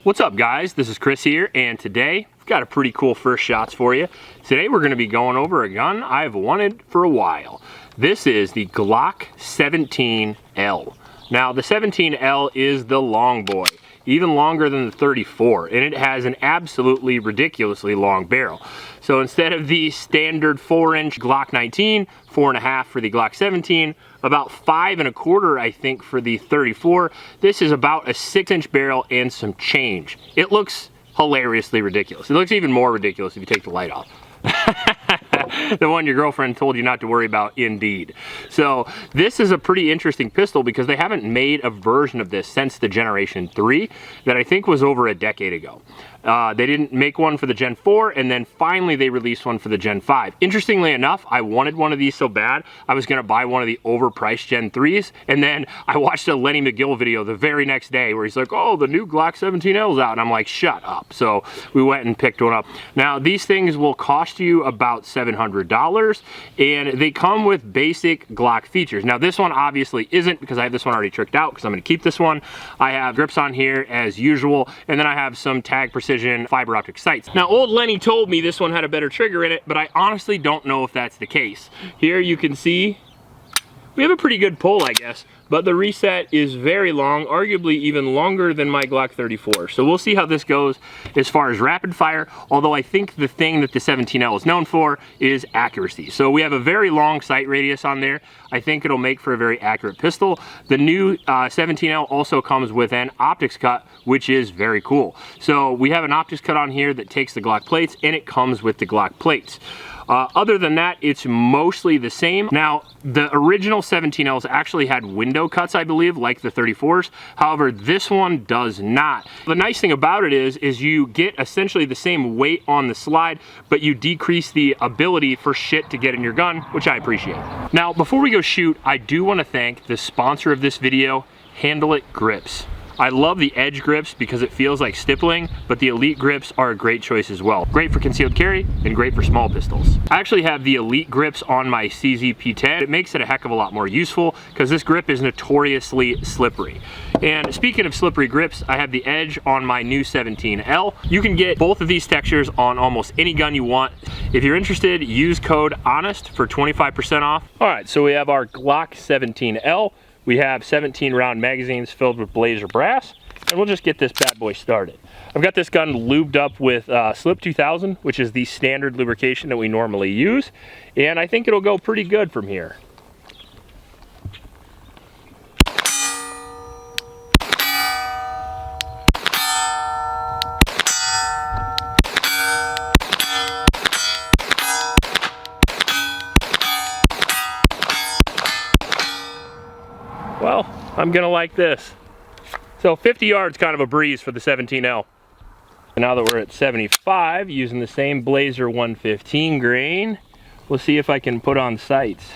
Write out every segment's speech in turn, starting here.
What's up guys, this is Chris here, and today I've got a pretty cool first shots for you. Today we're going to be going over a gun I've wanted for a while. This is the Glock 17L. Now the 17L is the long boy, even longer than the 34, and it has an absolutely ridiculously long barrel. So instead of the standard 4-inch Glock 19, 4.5 for the Glock 17, about 5.25 I think for the 34, this is about a 6-inch barrel and some change. It looks hilariously ridiculous. It looks even more ridiculous if you take the light off. The one your girlfriend told you not to worry about, indeed. So this is a pretty interesting pistol because they haven't made a version of this since the Generation 3 that I think was over a decade ago. They didn't make one for the Gen 4, and then finally they released one for the Gen 5. Interestingly enough, I wanted one of these so bad, I was gonna buy one of the overpriced Gen 3s, and then I watched a Lenny McGill video the very next day where he's like, oh, the new Glock 17L's out, and I'm like, shut up. So we went and picked one up. Now, these things will cost you about $700, and they come with basic Glock features. Now, this one obviously isn't, because I have this one already tricked out, because I'm gonna keep this one. I have grips on here as usual, and then I have some tag precision fiber optic sights. Now, old Lenny told me this one had a better trigger in it, but I honestly don't know if that's the case. Here you can see we have a pretty good pull, I guess, but the reset is very long, arguably even longer than my Glock 34. So we'll see how this goes as far as rapid fire, although I think the thing that the 17L is known for is accuracy. So we have a very long sight radius on there. I think it'll make for a very accurate pistol. The new 17L also comes with an optics cut, which is very cool. So we have an optics cut on here that takes the Glock plates, and it comes with the Glock plates. Other than that, it's mostly the same. Now, the original 17Ls actually had window cuts, I believe, like the 34s. However, this one does not. The nice thing about it is you get essentially the same weight on the slide, but you decrease the ability for shit to get in your gun, which I appreciate. Now, before we go shoot, I do want to thank the sponsor of this video, Handle It Grips. I love the Edge grips because it feels like stippling, but the Elite grips are a great choice as well. Great for concealed carry and great for small pistols. I actually have the Elite grips on my CZ-P10. It makes it a heck of a lot more useful because this grip is notoriously slippery. And speaking of slippery grips, I have the Edge on my new 17L. You can get both of these textures on almost any gun you want. If you're interested, use code HONEST for 25% off. All right, so we have our Glock 17L. We have 17 round magazines filled with Blazer brass, and we'll just get this bad boy started. I've got this gun lubed up with Slip 2000, which is the standard lubrication that we normally use, and I think it'll go pretty good from here. Well, I'm gonna like this. So 50 yards, kind of a breeze for the 17L. And now that we're at 75, using the same Blazer 115 grain, we'll see if I can put on sights.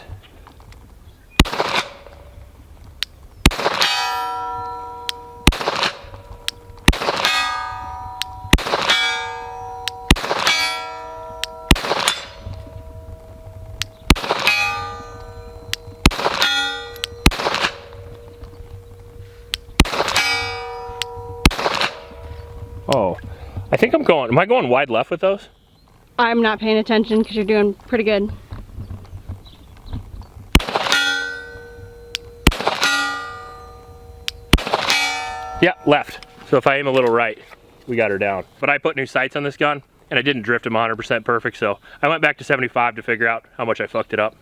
Oh, I think am I going wide left with those? I'm not paying attention because you're doing pretty good. Yeah, left. So if I aim a little right, we got her down. But I put new sights on this gun and I didn't drift them 100% perfect, so I went back to 75 to figure out how much I fucked it up.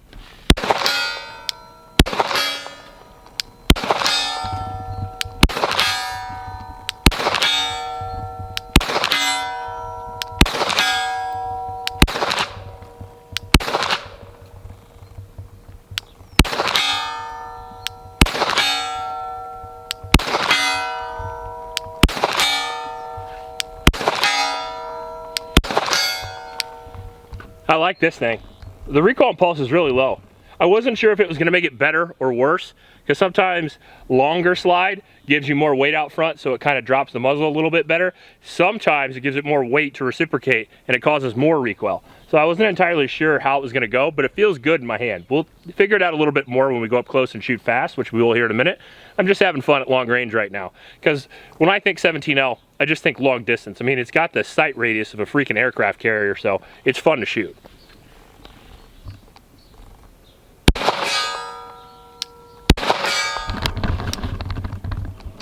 I like this thing. The recoil pulse is really low. I wasn't sure if it was gonna make it better or worse, because sometimes longer slide gives you more weight out front, so it kind of drops the muzzle a little bit better. Sometimes it gives it more weight to reciprocate, and it causes more recoil. So I wasn't entirely sure how it was gonna go, but it feels good in my hand. We'll figure it out a little bit more when we go up close and shoot fast, which we will here in a minute. I'm just having fun at long range right now. Because when I think 17L, I just think long distance. I mean, it's got the sight radius of a freaking aircraft carrier, so it's fun to shoot.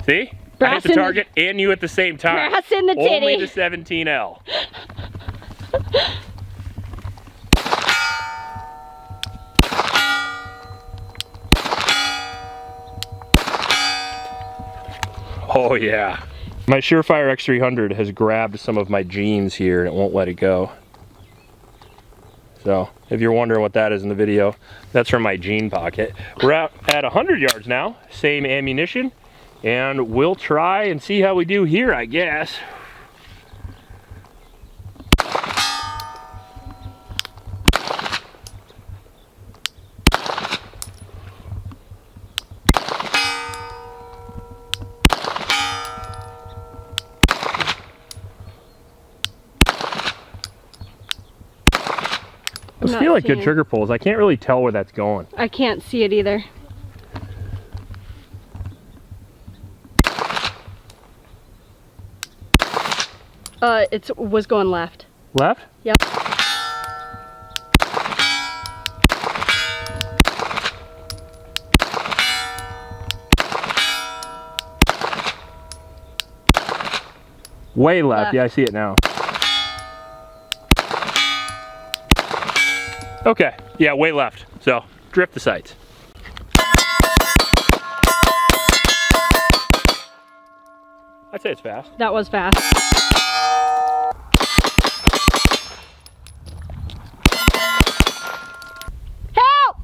See? I hit the target and you at the same time. Grass in the titty. Only the 17L. Oh yeah. My Surefire X300 has grabbed some of my jeans here and it won't let it go. So if you're wondering what that is in the video, that's from my jean pocket. We're out at 100 yards now, same ammunition, and we'll try and see how we do here, I guess. Those feel like good trigger pulls. I can't really tell where that's going. I can't see it either. It was going left. Left? Yep. Way left. Yeah, I see it now. Okay, yeah, way left. So, drift the sights. I'd say it's fast. That was fast. Help!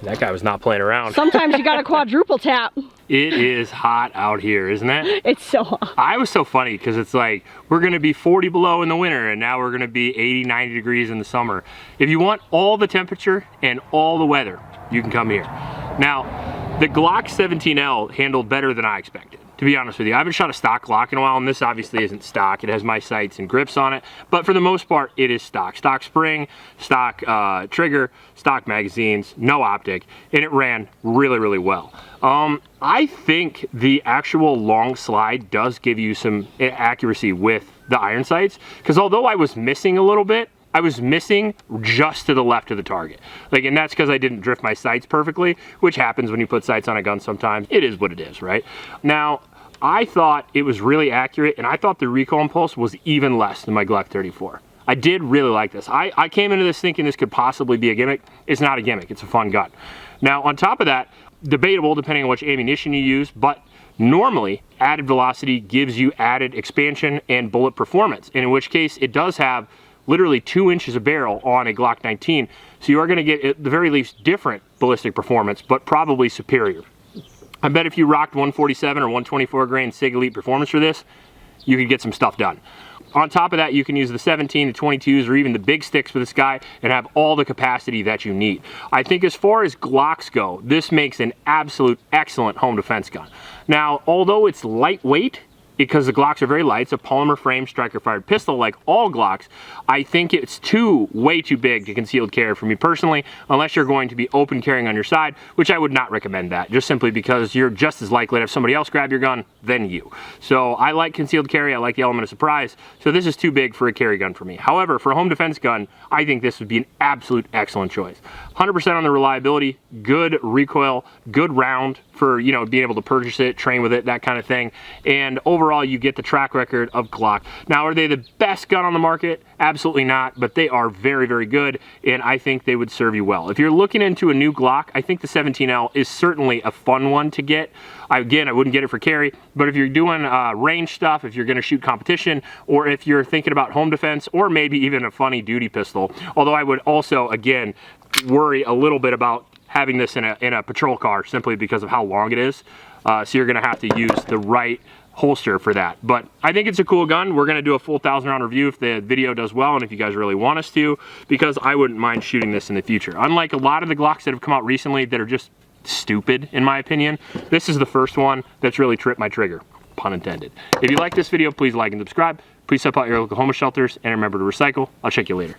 That guy was not playing around. Sometimes you gotta quadruple tap. It is hot out here, isn't it? It's so hot. I was so funny because it's like, we're gonna be 40 below in the winter and now we're gonna be 80, 90 degrees in the summer. If you want all the temperature and all the weather, you can come here. Now, the Glock 17L handled better than I expected. To be honest with you, I haven't shot a stock Glock in a while, and this obviously isn't stock. It has my sights and grips on it, but for the most part, it is stock. Stock spring, stock trigger, stock magazines, no optic, and it ran really, really well. I think the actual long slide does give you some accuracy with the iron sights, because although I was missing a little bit, I was missing just to the left of the target. And that's because I didn't drift my sights perfectly, which happens when you put sights on a gun sometimes. It is what it is, right? Now, I thought it was really accurate, and I thought the recoil impulse was even less than my Glock 34. I did really like this. I came into this thinking this could possibly be a gimmick. It's not a gimmick, it's a fun gun. Now, on top of that, debatable depending on which ammunition you use, but normally added velocity gives you added expansion and bullet performance, and in which case it does have literally 2 inches of barrel on a Glock 19, so you are going to get at the very least different ballistic performance, but probably superior. I bet if you rocked 147 or 124 grain SIG Elite performance for this, you could get some stuff done. On top of that, you can use the 17, the 22s, or even the big sticks for this guy and have all the capacity that you need. I think as far as Glocks go, this makes an absolute excellent home defense gun. Now, although it's lightweight, because the Glocks are very light, it's a polymer frame striker fired pistol like all Glocks, I think it's way too big to concealed carry for me personally, unless you're going to be open carrying on your side, which I would not recommend that, just simply because you're just as likely to have somebody else grab your gun than you. So I like concealed carry, I like the element of surprise, so this is too big for a carry gun for me. However, for a home defense gun, I think this would be an absolute excellent choice. 100% on the reliability, good recoil, good round for, you know, being able to purchase it, train with it, that kind of thing. And overall, you get the track record of Glock. Now, are they the best gun on the market? Absolutely not, but they are very, very good, and I think they would serve you well. If you're looking into a new Glock, I think the 17L is certainly a fun one to get. Again, I wouldn't get it for carry, but if you're doing range stuff, if you're gonna shoot competition, or if you're thinking about home defense, or maybe even a funny duty pistol, although I would also, again, worry a little bit about having this in a patrol car simply because of how long it is. So you're gonna have to use the right holster for that. But I think it's a cool gun. We're gonna do a full 1,000 round review if the video does well and if you guys really want us to, because I wouldn't mind shooting this in the future. Unlike a lot of the Glocks that have come out recently that are just stupid, in my opinion, this is the first one that's really tripped my trigger, pun intended. If you like this video, please like and subscribe. Please help out your local homeless shelters, and remember to recycle. I'll check you later.